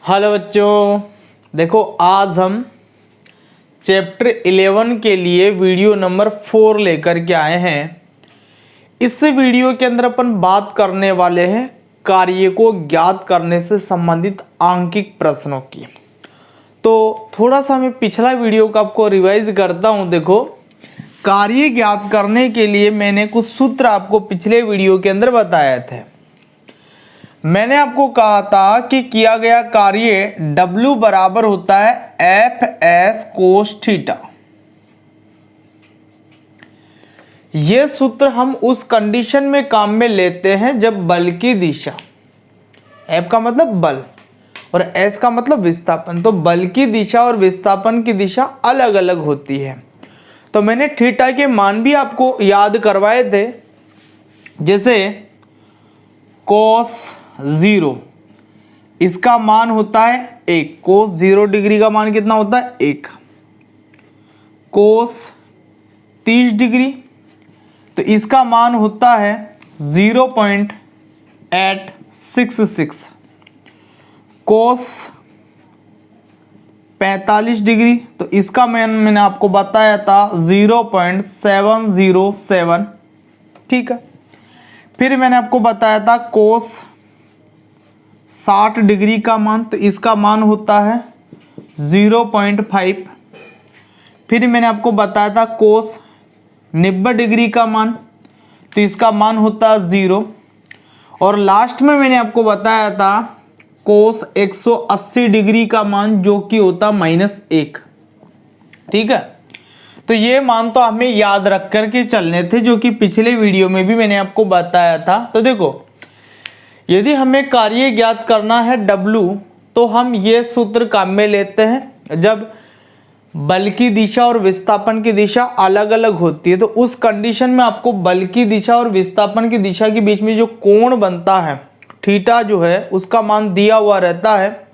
Hello बच्चों, देखो आज हम चैप्टर 11 के लिए वीडियो नंबर 4 लेकर के आए हैं। इस वीडियो के अंदर अपन बात करने वाले हैं कार्य को ज्ञात करने से संबंधित आंकिक प्रश्नों की। तो थोड़ा सा मैं पिछला वीडियो का आपको रिवाइज करता हूं। देखो, कार्य ज्ञात करने के लिए मैंने कुछ सूत्र आपको पिछले वीडियो के अंदर बताए थे। मैंने आपको कहा था कि किया गया कार्य W बराबर होता है Fs कोस थीटा। यह सूत्र हम उस कंडीशन में काम में लेते हैं जब बल की दिशा, F का मतलब बल और S का मतलब विस्थापन, तो बल की दिशा और विस्थापन की दिशा अलग अलग होती है। तो मैंने थीटा के मान भी आपको याद करवाए थे, जैसे कोस 0 इसका मान होता है 1, कोस 0 डिग्री का मान कितना होता है 1, कोस 30 डिग्री तो इसका मान होता है 0.866, कोस 45 डिग्री तो इसका मान मैंने आपको बताया था 0.707। ठीक है, फिर मैंने आपको बताया था कोस 60 डिग्री का मान, तो इसका मान होता है 0.5। फिर मैंने आपको बताया था कोस 90 डिग्री का मान, तो इसका मान होता है 0। और लास्ट में मैंने आपको बताया था कोस 180 डिग्री का मान, जो कि होता -1। ठीक है, तो ये मान तो हमें याद रख करके चलने थे, जो कि पिछले वीडियो में भी मैंने आपको बताया था। तो देखो, यदि हमें कार्य ज्ञात करना है W, तो हम ये सूत्र काम में लेते हैं जब बल की दिशा और विस्थापन की दिशा अलग अलग होती है। तो उस कंडीशन में आपको बल की दिशा और विस्थापन की दिशा के बीच में जो कोण बनता है थीटा जो है, उसका मान दिया हुआ रहता है।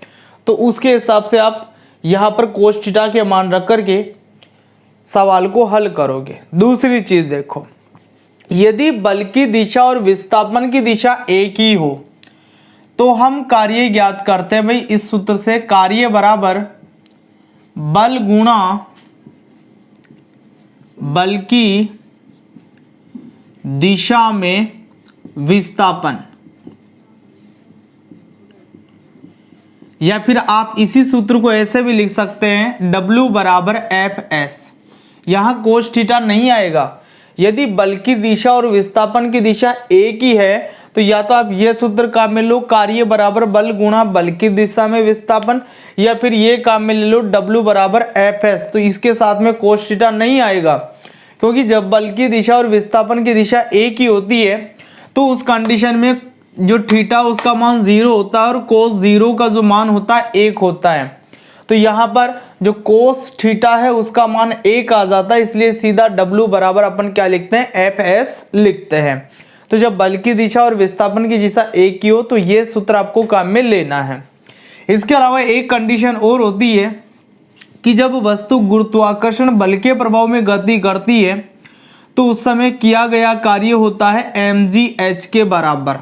तो उसके हिसाब से आप यहाँ पर कोस थीटा के मान रख करके सवाल को हल करोगे। दूसरी चीज देखो, यदि बल की दिशा और विस्थापन की दिशा एक ही हो तो हम कार्य ज्ञात करते हैं भाई इस सूत्र से, कार्य बराबर बल गुणा बल की दिशा में विस्थापन, या फिर आप इसी सूत्र को ऐसे भी लिख सकते हैं W बराबर Fs। यहां कोस थीटा नहीं आएगा। यदि बल की दिशा और विस्थापन की दिशा एक ही है तो या तो आप ये सूत्र काम में लो, कार्य बराबर बल गुणा बल की दिशा में विस्थापन, या फिर ये काम में ले लो W बराबर Fs। तो इसके साथ में कोस थीटा नहीं आएगा, क्योंकि जब बल की दिशा और विस्थापन की दिशा एक ही होती है तो उस कंडीशन में जो थीटा उसका मान 0 होता है और कोस 0 का जो मान होता है 1 होता है। तो यहाँ पर जो कोस थीटा है उसका मान 1 आ जाता है, इसलिए सीधा W बराबर अपन क्या लिखते हैं Fs लिखते हैं। तो जब बल की दिशा और विस्थापन की दिशा एक ही हो तो ये सूत्र आपको काम में लेना है। इसके अलावा एक कंडीशन और होती है कि जब वस्तु गुरुत्वाकर्षण बल के प्रभाव में गति करती है तो उस समय किया गया कार्य होता है mgh के बराबर।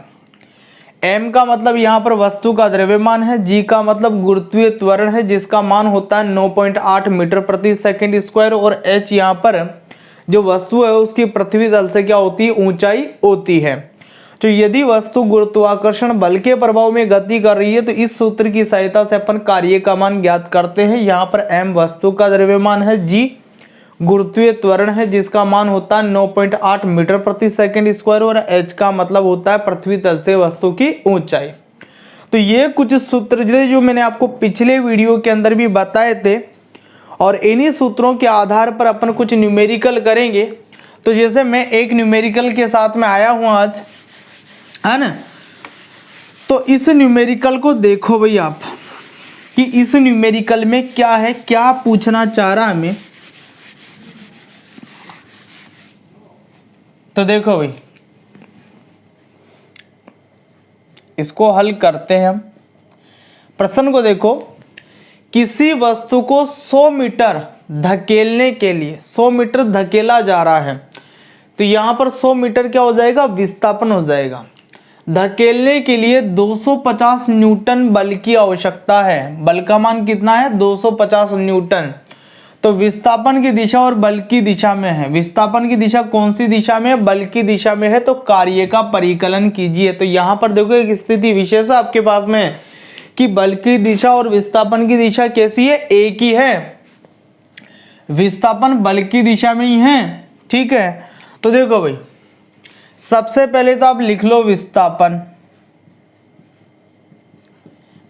m का मतलब यहाँ पर वस्तु का द्रव्यमान है, g का मतलब गुरुत्वीय त्वरण है जिसका मान होता है 9.8 मीटर प्रति सेकंड स्क्वायर, और h यहाँ पर जो वस्तु है उसकी पृथ्वी तल से क्या होती है, ऊंचाई होती है। तो यदि वस्तु गुरुत्वाकर्षण बल के प्रभाव में गति कर रही है तो इस सूत्र की सहायता से अपन कार्य का मान ज्ञात करते हैं। यहाँ पर m वस्तु का द्रव्यमान है, g गुरुत्वीय त्वरण है जिसका मान होता है 9.8 मीटर प्रति सेकंड स्क्वायर, और h का मतलब होता है पृथ्वी तल से वस्तु की ऊंचाई। तो ये कुछ सूत्र जो मैंने आपको पिछले वीडियो के अंदर भी बताए थे, और इन्हीं सूत्रों के आधार पर अपन कुछ न्यूमेरिकल करेंगे। तो जैसे मैं एक न्यूमेरिकल के साथ में आया हूं आज, है ना, तो इस न्यूमेरिकल को देखो भाई आप कि इस न्यूमेरिकल में क्या है, क्या पूछना चाह रहा हमें। तो देखो भाई, इसको हल करते हैं हम। प्रश्न को देखो, किसी वस्तु को 100 मीटर धकेलने के लिए 100 मीटर धकेला जा रहा है, तो यहां पर 100 मीटर क्या हो जाएगा, विस्थापन हो जाएगा। धकेलने के लिए 250 न्यूटन बल की आवश्यकता है। बल का मान कितना है? 250 न्यूटन। तो विस्थापन की दिशा और बल की दिशा में है। विस्थापन की दिशा कौन सी दिशा में है? बल की दिशा में है। तो कार्य का परिकलन कीजिए। तो यहां पर देखो एक स्थिति विशेष आपके पास में है कि बल की दिशा और विस्थापन की दिशा कैसी है? एक ही है। विस्थापन बल की दिशा में ही है। ठीक है, तो देखो भाई, सबसे पहले तो आप लिख लो विस्थापन।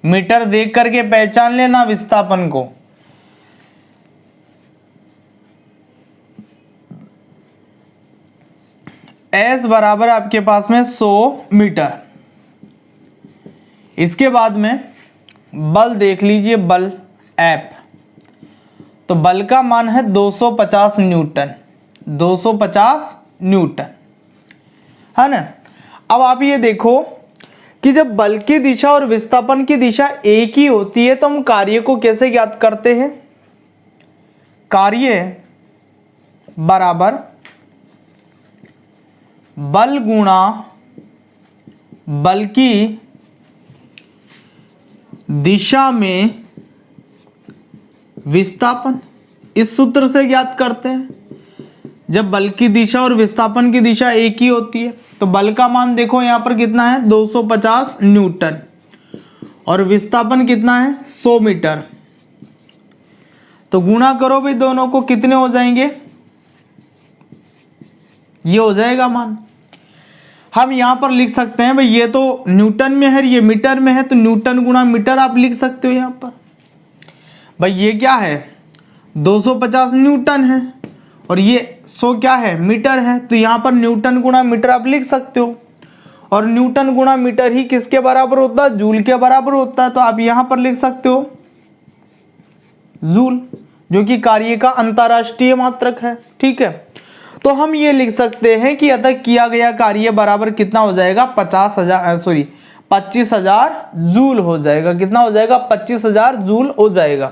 मीटर देख करके पहचान लेना विस्थापन को। S बराबर आपके पास में 100 मीटर। इसके बाद में बल देख लीजिए, बल F। तो बल का मान है 250 न्यूटन। 250 न्यूटन है ना। अब आप ये देखो कि जब बल की दिशा और विस्थापन की दिशा एक ही होती है तो हम कार्य को कैसे ज्ञात करते हैं? कार्य बराबर बल गुणा बल की दिशा में विस्थापन, इस सूत्र से ज्ञात करते हैं। जब बल की दिशा और विस्थापन की दिशा एक ही होती है तो बल का मान देखो यहां पर कितना है? 250 न्यूटन और विस्थापन कितना है? 100 मीटर। तो गुणा करो भाई दोनों को, कितने हो जाएंगे? ये हो जाएगा मान। हम यहां पर लिख सकते हैं भाई, ये तो न्यूटन में है, ये मीटर में है, तो न्यूटन गुणा मीटर आप लिख सकते हो यहां पर। भाई ये क्या है? 250 न्यूटन है और ये 100 क्या है? मीटर है। तो यहां पर न्यूटन गुणा मीटर आप लिख सकते हो। और न्यूटन गुणा मीटर ही किसके बराबर होता है? जूल के बराबर होता है। तो आप यहां पर लिख सकते हो जूल, जो कि कार्य का अंतरराष्ट्रीय मात्रक है। ठीक है, तो हम ये लिख सकते हैं कि अतः किया गया कार्य बराबर कितना हो जाएगा? 25,000 जूल हो जाएगा। कितना हो जाएगा? 25,000 जूल हो जाएगा।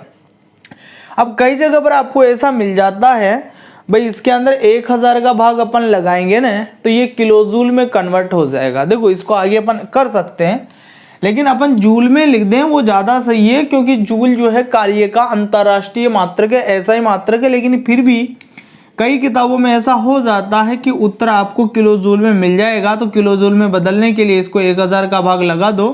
अब कई जगह पर आपको ऐसा मिल जाता है भाई, इसके अंदर 1000 का भाग अपन लगाएंगे ना तो ये किलो जूल में कन्वर्ट हो जाएगा। देखो इसको आगे अपन कर सकते हैं, लेकिन अपन जूल में लिख दें वो ज़्यादा सही है, क्योंकि जूल जो है कार्य का अंतरराष्ट्रीय मात्रक है, ऐसा ही मात्रक है। लेकिन फिर भी कई किताबों में ऐसा हो जाता है कि उत्तर आपको किलो जूल में मिल जाएगा। तो किलो जूल में बदलने के लिए इसको 1000 का भाग लगा दो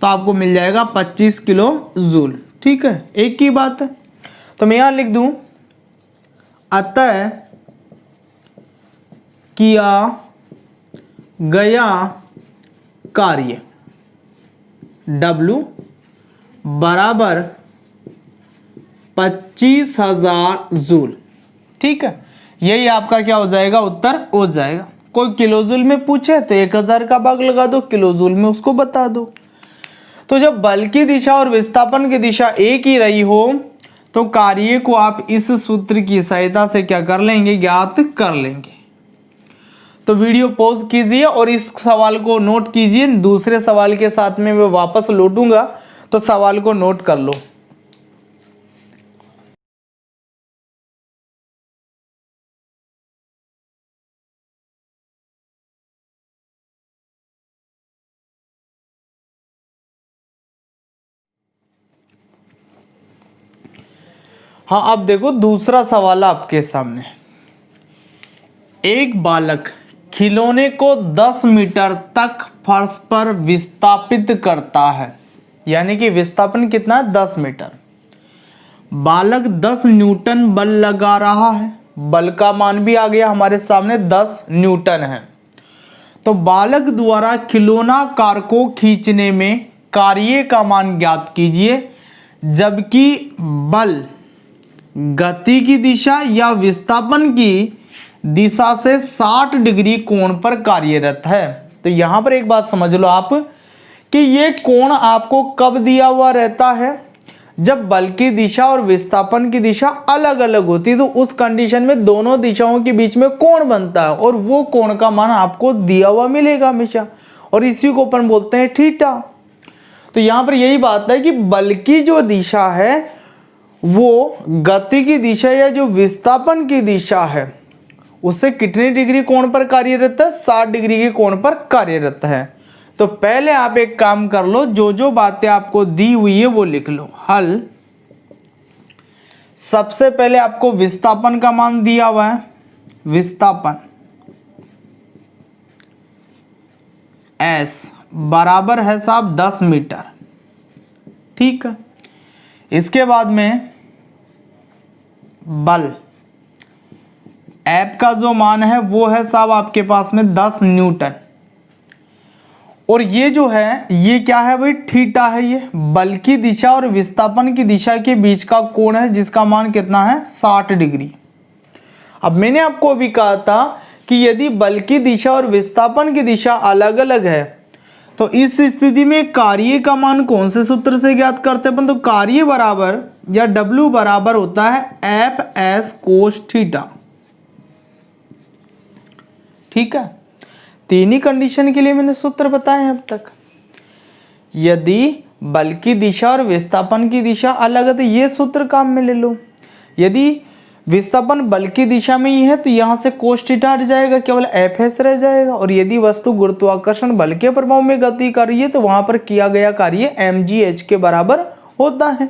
तो आपको मिल जाएगा 25 किलो जूल। ठीक है, एक ही बात है। तो मैं यहां लिख दूं, अतः किया गया कार्य W बराबर 25,000 जूल। ठीक है, यही आपका क्या हो जाएगा? उत्तर हो जाएगा। कोई किलो जूल में पूछे तो 1000 का भाग लगा दो, किलो जूल में उसको बता दो। तो जब बल की दिशा और विस्थापन की दिशा एक ही रही हो तो कार्य को आप इस सूत्र की सहायता से क्या कर लेंगे? ज्ञात कर लेंगे। तो वीडियो पॉज कीजिए और इस सवाल को नोट कीजिए। दूसरे सवाल के साथ में मैं वापस लौटूंगा, तो सवाल को नोट कर लो। हाँ, अब देखो दूसरा सवाल आपके सामने। एक बालक खिलौने को 10 मीटर तक फर्श पर विस्थापित करता है, यानी कि विस्थापन कितना है? 10 मीटर। बालक 10 न्यूटन बल लगा रहा है। बल का मान भी आ गया हमारे सामने, 10 न्यूटन है। तो बालक द्वारा खिलौना कार को खींचने में कार्य का मान ज्ञात कीजिए, जबकि बल गति की दिशा या विस्थापन की दिशा से 60 डिग्री कोण पर कार्यरत है। तो यहां पर एक बात समझ लो आप कि ये कोण आपको कब दिया हुआ रहता है? जब बल की दिशा और विस्थापन की दिशा अलग अलग होती है, तो उस कंडीशन में दोनों दिशाओं के बीच में कोण बनता है और वो कोण का मान आपको दिया हुआ मिलेगा हमेशा, और इसी को अपन बोलते हैं थीटा। तो यहां पर यही बात है कि बल की जो दिशा है वो गति की दिशा या जो विस्थापन की दिशा है उससे कितने डिग्री कोण पर कार्यरत है? 60 डिग्री के कोण पर कार्यरत है। तो पहले आप एक काम कर लो, जो जो बातें आपको दी हुई है वो लिख लो। हल, सबसे पहले आपको विस्थापन का मान दिया हुआ है, विस्थापन S बराबर है साहब 10 मीटर, ठीक है। इसके बाद में बल, F का जो मान है वो है साहब आपके पास में 10 न्यूटन, और ये जो है ये क्या है भाई, थीटा है। ये बल की दिशा और विस्थापन की दिशा के बीच का कोण है, जिसका मान कितना है, 60 डिग्री। अब मैंने आपको अभी कहा था कि यदि बल की दिशा और विस्थापन की दिशा अलग अलग है तो इस स्थिति में कार्य का मान कौन से सूत्र से ज्ञात करते हैं अपन, तो कार्य बराबर या W बराबर होता है Fs कोस थीटा, ठीक है। तीन ही कंडीशन के लिए मैंने सूत्र बताए हैं अब तक। यदि बल की दिशा और विस्थापन की दिशा अलग है तो ये सूत्र काम में ले लो। यदि विस्थापन बल की दिशा में ही है तो यहां से कोस थीटा हट जाएगा, केवल Fs रह जाएगा। और यदि वस्तु गुरुत्वाकर्षण बल के प्रभाव में गति कर रही है तो वहां पर किया गया कार्य mgh के बराबर होता है।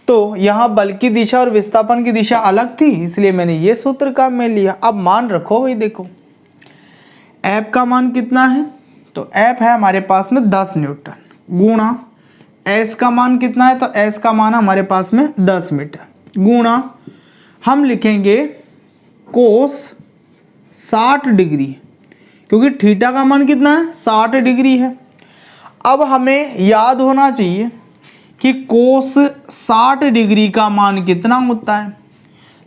तो यहाँ बल की दिशा और विस्थापन की दिशा अलग थी, इसलिए मैंने ये सूत्र काम में लिया। अब मान रखो भाई, देखो F का मान कितना है, तो F है हमारे पास में 10 न्यूटन, गुणा S का मान कितना है, तो S का मान हमारे पास में 10 मीटर, गुणा हम लिखेंगे कोस 60 डिग्री, क्योंकि थीटा का मान कितना है, 60 डिग्री है। अब हमें याद होना चाहिए कि कोस 60 डिग्री का मान कितना होता है,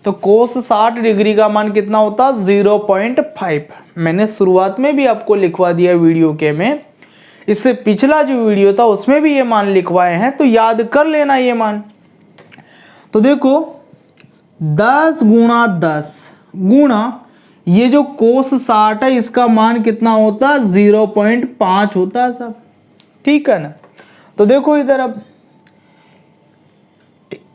तो कोस 60 डिग्री का मान कितना होता है, 0.5। मैंने शुरुआत में भी आपको लिखवा दिया वीडियो के में, इससे पिछला जो वीडियो था उसमें भी ये मान लिखवाए हैं, तो याद कर लेना ये मान। तो देखो 10 गुणा 10 गुणा ये जो कोस 60 है इसका मान कितना होता है, 0.5 होता है सब, ठीक है ना। तो देखो इधर अब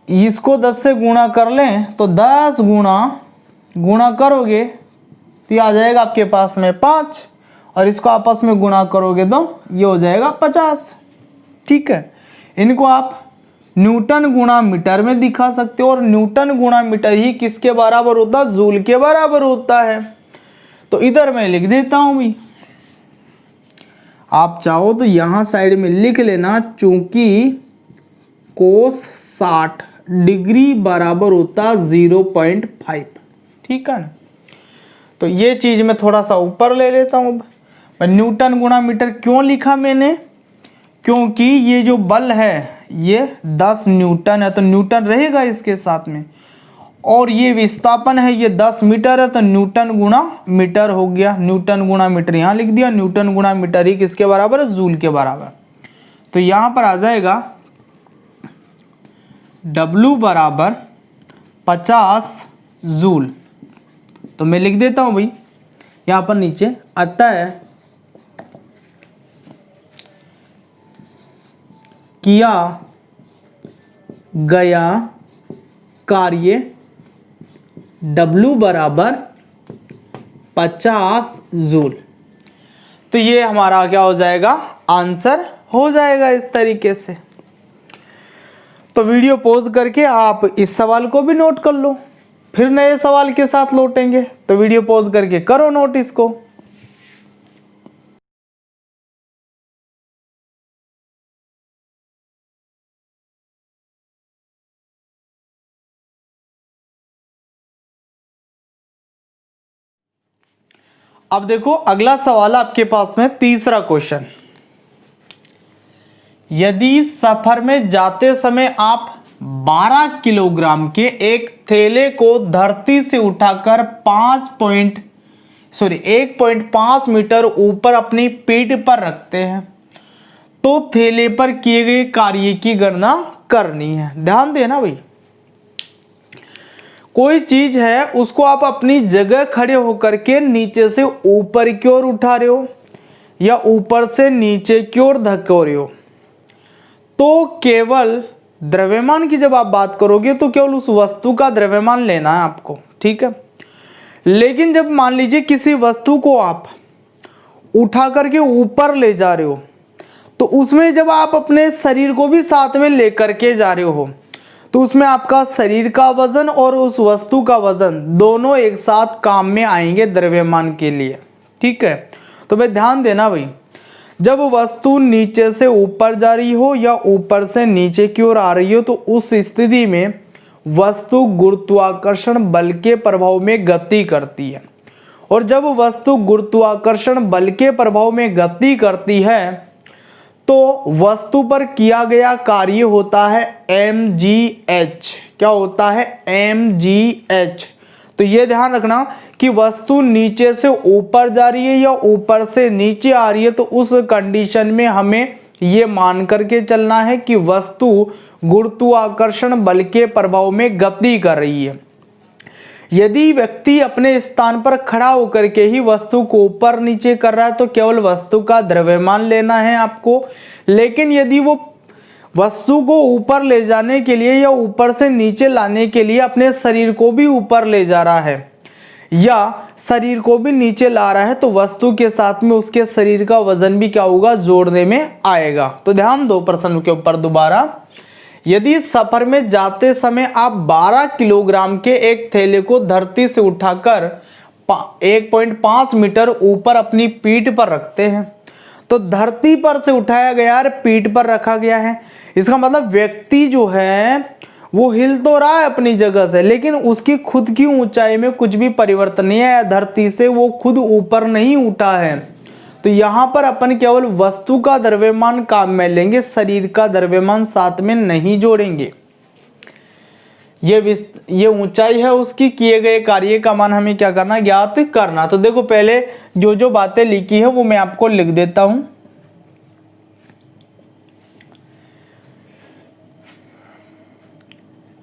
इसको 10 से गुणा कर लें तो 10 गुणा करोगे तो ये आ जाएगा आपके पास में 5, और इसको आपस में गुणा करोगे तो ये हो जाएगा 50, ठीक है। इनको आप न्यूटन गुणा मीटर में दिखा सकते हो, और न्यूटन गुणा मीटर ही किसके बराबर होता है, जूल के बराबर होता है। तो इधर मैं लिख देता हूं भी, आप चाहो तो यहां साइड में लिख लेना, चूंकि कोस 60 डिग्री बराबर होता 0.5, ठीक है ना। तो ये चीज मैं थोड़ा सा ऊपर ले लेता हूं। न्यूटन गुणा मीटर क्यों लिखा मैंने, क्योंकि ये जो बल है ये 10 न्यूटन है, तो न्यूटन रहेगा इसके साथ में, और ये विस्थापन है ये 10 मीटर है, तो न्यूटन गुणा मीटर हो गया। न्यूटन गुणा मीटर यहाँ लिख दिया, न्यूटन गुणा मीटर ही किसके बराबर है, जूल के बराबर। तो यहाँ पर आ जाएगा W बराबर 50 जूल। तो मैं लिख देता हूं भाई, यहाँ पर नीचे आता है किया गया कार्य W बराबर 50 जूल। तो ये हमारा क्या हो जाएगा, आंसर हो जाएगा इस तरीके से। तो वीडियो पॉज करके आप इस सवाल को भी नोट कर लो, फिर नए सवाल के साथ लौटेंगे। तो वीडियो पॉज करके करो नोट इसको। अब देखो अगला सवाल आपके पास में, तीसरा क्वेश्चन। यदि सफर में जाते समय आप 12 किलोग्राम के एक थैले को धरती से उठाकर 1.5 मीटर ऊपर अपनी पीठ पर रखते हैं, तो थैले पर किए गए कार्य की गणना करनी है। ध्यान देना भाई, कोई चीज है उसको आप अपनी जगह खड़े होकर के नीचे से ऊपर की ओर उठा रहे हो या ऊपर से नीचे की ओर धक्का रहे हो, तो केवल द्रव्यमान की जब आप बात करोगे तो केवल उस वस्तु का द्रव्यमान लेना है आपको, ठीक है। लेकिन जब मान लीजिए किसी वस्तु को आप उठा करके ऊपर ले जा रहे हो, तो उसमें जब आप अपने शरीर को भी साथ में लेकर के जा रहे हो तो उसमें आपका शरीर का वजन और उस वस्तु का वजन दोनों एक साथ काम में आएंगे द्रव्यमान के लिए। ठीक है, तो भाई ध्यान देना भाई, जब वस्तु नीचे से ऊपर जा रही हो या ऊपर से नीचे की ओर आ रही हो तो उस स्थिति में वस्तु गुरुत्वाकर्षण बल के प्रभाव में गति करती है, और जब वस्तु गुरुत्वाकर्षण बल के प्रभाव में गति करती है तो वस्तु पर किया गया कार्य होता है mgh। क्या होता है? mgh। तो ये ध्यान रखना कि वस्तु नीचे से ऊपर जा रही है या ऊपर से नीचे आ रही है तो उस कंडीशन में हमें ये मान करके चलना है कि वस्तु गुरुत्वाकर्षण बल के प्रभाव में गति कर रही है। यदि व्यक्ति अपने स्थान पर खड़ा होकर के ही वस्तु को ऊपर नीचे कर रहा है तो केवल वस्तु का द्रव्यमान लेना है आपको, लेकिन यदि वो वस्तु को ऊपर ले जाने के लिए या ऊपर से नीचे लाने के लिए अपने शरीर को भी ऊपर ले जा रहा है या शरीर को भी नीचे ला रहा है तो वस्तु के साथ में उसके शरीर का वजन भी क्या होगा? जोड़ने में आएगा। तो ध्यान दो प्रश्न के ऊपर दोबारा, यदि सफर में जाते समय आप 12 किलोग्राम के एक थैले को धरती से उठाकर 1.5 मीटर ऊपर अपनी पीठ पर रखते हैं, तो धरती पर से उठाया गया और पीठ पर रखा गया है, इसका मतलब व्यक्ति जो है वो हिल तो रहा है अपनी जगह से, लेकिन उसकी खुद की ऊंचाई में कुछ भी परिवर्तन नहीं है, धरती से वो खुद ऊपर नहीं उठा है। तो यहाँ पर अपन केवल वस्तु का द्रव्यमान काम में लेंगे, शरीर का द्रव्यमान साथ में नहीं जोड़ेंगे। ये ऊंचाई है उसकी, किए गए कार्य का मान हमें क्या करना? ज्ञात करना। तो देखो पहले जो जो बातें लिखी है वो मैं आपको लिख देता हूं।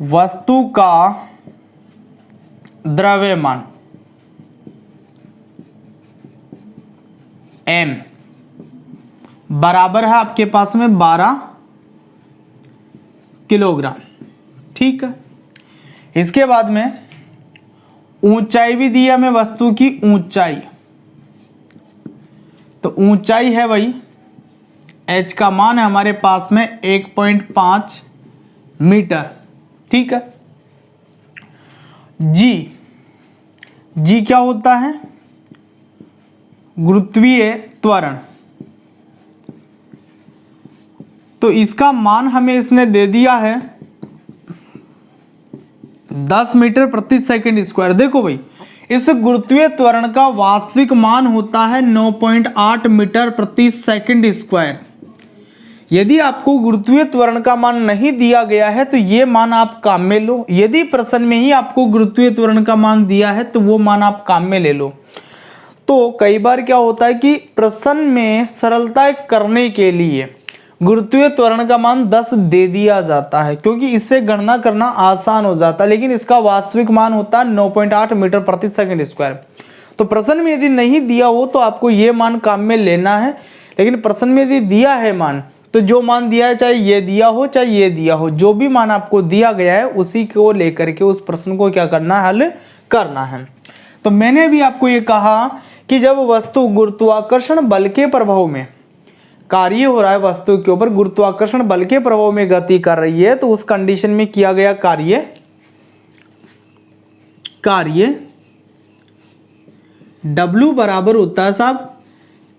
वस्तु का द्रव्यमान m बराबर है आपके पास में 12 किलोग्राम। ठीक है, इसके बाद में ऊंचाई भी दी है हमें वस्तु की ऊंचाई, तो ऊंचाई है भाई h का मान है हमारे पास में 1.5 मीटर। ठीक है, जी क्या होता है? गुरुत्वीय त्वरण। तो इसका मान हमें इसने दे दिया है 10 मीटर प्रति सेकंड स्क्वायर। देखो भाई, इस गुरुत्वीय त्वरण का वास्तविक मान होता है 9.8 मीटर प्रति सेकंड स्क्वायर। यदि आपको गुरुत्वीय त्वरण का मान नहीं दिया गया है तो ये मान आप काम में लो, यदि प्रश्न में ही आपको गुरुत्वीय त्वरण का मान दिया है तो वो मान आप काम में ले लो। तो कई बार क्या होता है कि प्रश्न में सरलता करने के लिए गुरुत्वीय त्वरण का मान 10 दे दिया जाता है क्योंकि इससे गणना करना आसान हो जाता है, लेकिन इसका वास्तविक मान होता है 9.8 मीटर प्रति सेकंड स्क्वायर। तो प्रश्न में यदि नहीं दिया हो तो आपको ये मान काम में लेना है, लेकिन प्रश्न में यदि दिया है मान तो जो मान दिया है, चाहे ये दिया हो चाहे ये दिया हो, जो भी मान आपको दिया गया है उसी को लेकर के उस प्रश्न को क्या करना है? हल करना है। तो मैंने भी आपको ये कहा कि जब वस्तु गुरुत्वाकर्षण बल के प्रभाव में कार्य हो रहा है, वस्तु के ऊपर गुरुत्वाकर्षण बल के प्रभाव में गति कर रही है, तो उस कंडीशन में किया गया कार्य W बराबर होता है साहब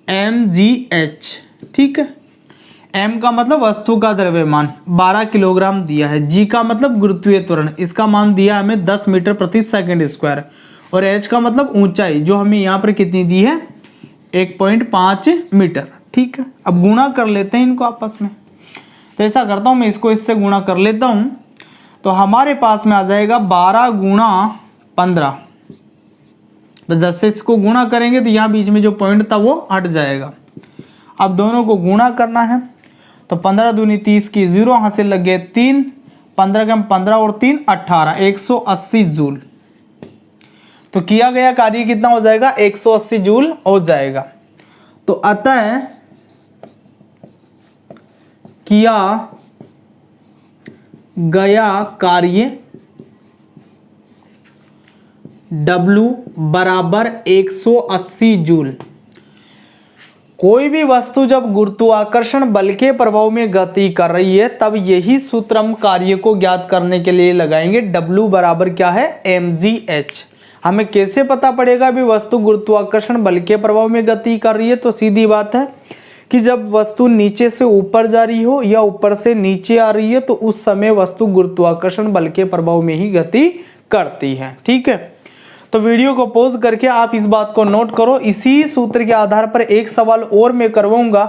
mgh। ठीक है, m का मतलब वस्तु का द्रव्यमान 12 किलोग्राम दिया है, g का मतलब गुरुत्वीय त्वरण, इसका मान दिया हमें 10 मीटर प्रति सेकंड स्क्वायर, और h का मतलब ऊंचाई जो हमें यहाँ पर कितनी दी है? 1.5 मीटर। ठीक है, अब गुणा कर लेते हैं इनको आपस में। तो ऐसा करता हूँ मैं, इसको इससे गुणा कर लेता हूँ, तो हमारे पास में आ जाएगा 12 गुणा 15। तो 10 से इसको गुणा करेंगे तो यहाँ बीच में जो पॉइंट था वो हट जाएगा। अब दोनों को गुणा करना है, तो 15 दूनी 30 की 0, यहाँ से लग गए 3, 15 के 15 और 3 18, 180 जूल। तो किया गया कार्य कितना हो जाएगा? 180 जूल हो जाएगा। तो अतः किया गया कार्य W बराबर 180 जूल। कोई भी वस्तु जब गुरुत्वाकर्षण बल के प्रभाव में गति कर रही है तब यही सूत्र हम कार्य को ज्ञात करने के लिए लगाएंगे। W बराबर क्या है, mgh। हमें कैसे पता पड़ेगा भी वस्तु गुरुत्वाकर्षण बल के प्रभाव में गति कर रही है? तो सीधी बात है कि जब वस्तु नीचे से ऊपर जा रही हो या ऊपर से नीचे आ रही है तो उस समय वस्तु गुरुत्वाकर्षण बल के प्रभाव में ही गति करती है। ठीक है, तो वीडियो को पॉज करके आप इस बात को नोट करो। इसी सूत्र के आधार पर एक सवाल और मैं करवाऊंगा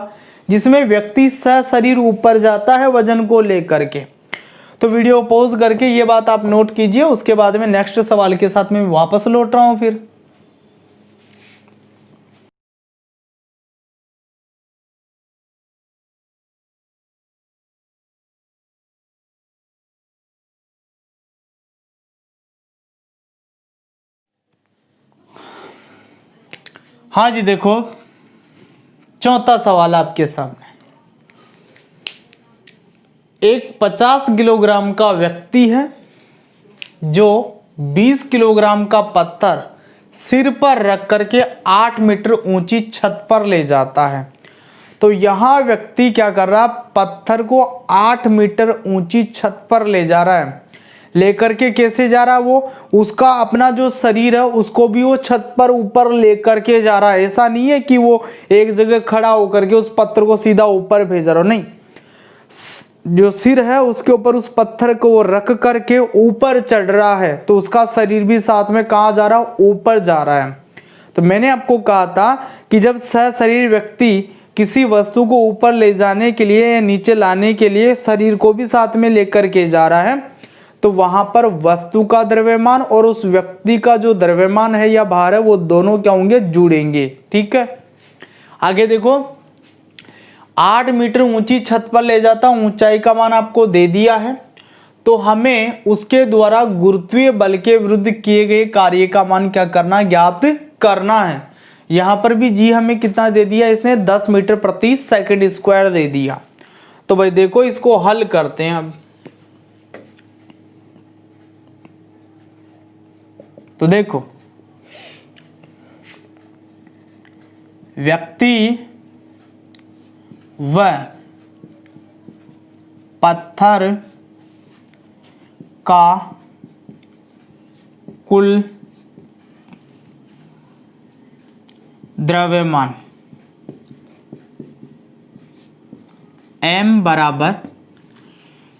जिसमें व्यक्ति सशरीर ऊपर जाता है वजन को लेकर के। तो वीडियो पॉज करके ये बात आप नोट कीजिए, उसके बाद में नेक्स्ट सवाल के साथ में वापस लौट रहा हूं फिर। हाँ जी, देखो चौथा सवाल आपके सामने। एक 50 किलोग्राम का व्यक्ति है जो 20 किलोग्राम का पत्थर सिर पर रख करके 8 मीटर ऊंची छत पर ले जाता है। तो यहां व्यक्ति क्या कर रहा है, पत्थर को 8 मीटर ऊंची छत पर ले जा रहा है। लेकर के कैसे जा रहा है वो, उसका अपना जो शरीर है उसको भी वो छत पर ऊपर लेकर के जा रहा है। ऐसा नहीं है कि वो एक जगह खड़ा होकर के उस पत्थर को सीधा ऊपर भेज रहा हो, नहीं, जो सिर है उसके ऊपर उस पत्थर को वो रख करके ऊपर चढ़ रहा है। तो उसका शरीर भी साथ में कहाँ जा रहा है, ऊपर जा रहा है। तो मैंने आपको कहा था कि जब सशरीर व्यक्ति किसी वस्तु को ऊपर ले जाने के लिए या नीचे लाने के लिए शरीर को भी साथ में लेकर के जा रहा है तो वहां पर वस्तु का द्रव्यमान और उस व्यक्ति का जो द्रव्यमान है या भार है वो दोनों क्या होंगे, जुड़ेंगे। ठीक है, आगे देखो, 8 मीटर ऊंची छत पर ले जाता, ऊंचाई का मान आपको दे दिया है। तो हमें उसके द्वारा गुरुत्वीय बल के विरुद्ध किए गए कार्य का मान क्या करना, ज्ञात करना है। यहां पर भी जी हमें कितना दे दिया, इसने 10 मीटर प्रति सेकंड स्क्वायर दे दिया। तो भाई देखो इसको हल करते हैं अब। तो देखो, व्यक्ति व पत्थर का कुल द्रव्यमान m बराबर,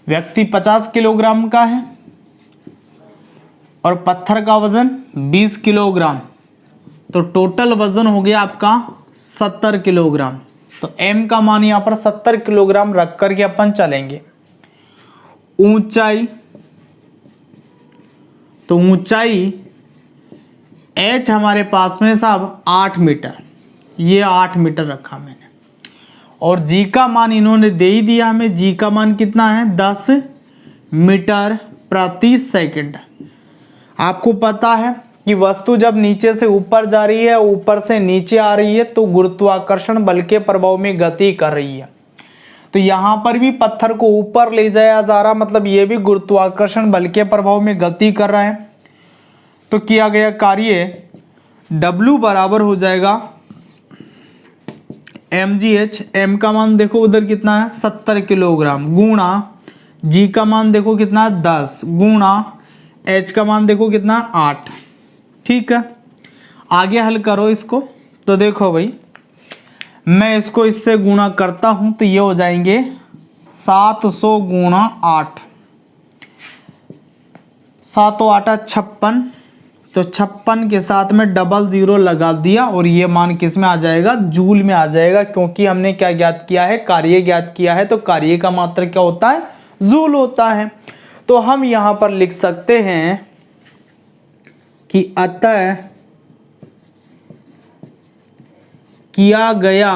व्यक्ति 50 किलोग्राम का है और पत्थर का वजन 20 किलोग्राम, तो टोटल वजन हो गया आपका 70 किलोग्राम। तो m का मान यहां पर 70 किलोग्राम रख करके अपन चलेंगे। ऊंचाई, तो ऊंचाई h हमारे पास में साहब 8 मीटर, ये 8 मीटर रखा मैंने। और g का मान इन्होंने दे ही दिया हमें, g का मान कितना है, 10 मीटर प्रति सेकंड। आपको पता है कि वस्तु जब नीचे से ऊपर जा रही है, ऊपर से नीचे आ रही है तो गुरुत्वाकर्षण बल के प्रभाव में गति कर रही है। तो यहां पर भी पत्थर को ऊपर ले जाया जा रहा, मतलब ये भी गुरुत्वाकर्षण बल के प्रभाव में गति कर रहा है। तो किया गया कार्य W बराबर हो जाएगा mgh, m का मान देखो उधर कितना है 70 किलोग्राम, गुणा g का मान देखो कितना है 10, गुणा h का मान देखो कितना 8। ठीक है, आगे हल करो इसको। तो देखो भाई, मैं इसको इससे गुणा करता हूं तो ये हो जाएंगे 700 गुणा 8, 7 8 56, तो 56 के साथ में डबल 0 लगा दिया और ये मान किस में आ जाएगा, जूल में आ जाएगा, क्योंकि हमने क्या ज्ञात किया है, कार्य ज्ञात किया है। तो कार्य का मात्रा क्या होता है, जूल होता है। तो हम यहां पर लिख सकते हैं कि अतः किया गया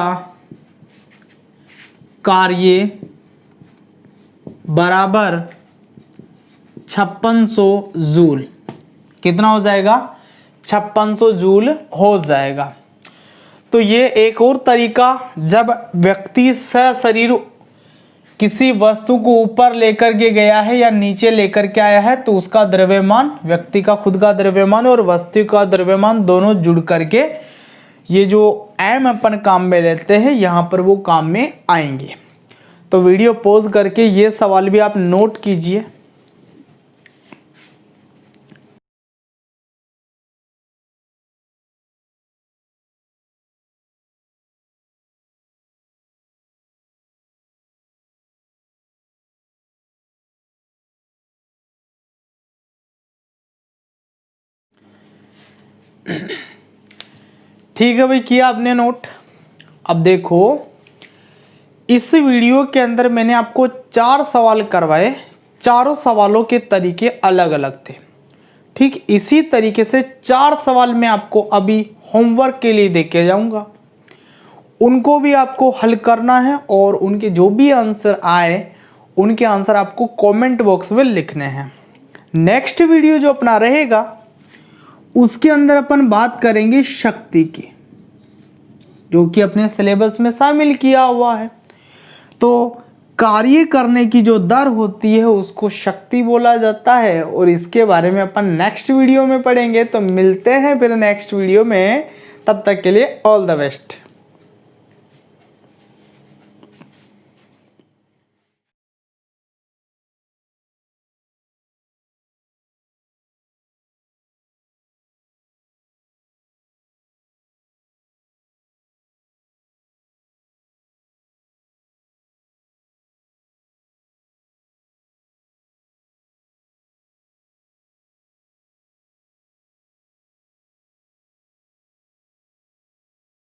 कार्य बराबर 5600 जूल। कितना हो जाएगा, 5600 जूल हो जाएगा। तो ये एक और तरीका, जब व्यक्ति सशरीर किसी वस्तु को ऊपर लेकर के गया है या नीचे लेकर के आया है तो उसका द्रव्यमान, व्यक्ति का खुद का द्रव्यमान और वस्तु का द्रव्यमान दोनों जुड़ करके ये जो एम अपन काम में लेते हैं यहाँ पर वो काम में आएंगे। तो वीडियो पॉज करके ये सवाल भी आप नोट कीजिए। ठीक है भाई, किया आपने नोट। अब देखो इस वीडियो के अंदर मैंने आपको 4 सवाल करवाए, चारों सवालों के तरीके अलग अलग थे। ठीक इसी तरीके से 4 सवाल मैं आपको अभी होमवर्क के लिए देके जाऊंगा, उनको भी आपको हल करना है और उनके जो भी आंसर आए उनके आंसर आपको कमेंट बॉक्स में लिखने हैं। नेक्स्ट वीडियो जो अपना रहेगा उसके अंदर अपन बात करेंगे शक्ति की, जो कि अपने सिलेबस में शामिल किया हुआ है। तो कार्य करने की जो दर होती है उसको शक्ति बोला जाता है और इसके बारे में अपन नेक्स्ट वीडियो में पढ़ेंगे। तो मिलते हैं फिर नेक्स्ट वीडियो में, तब तक के लिए ऑल द बेस्ट।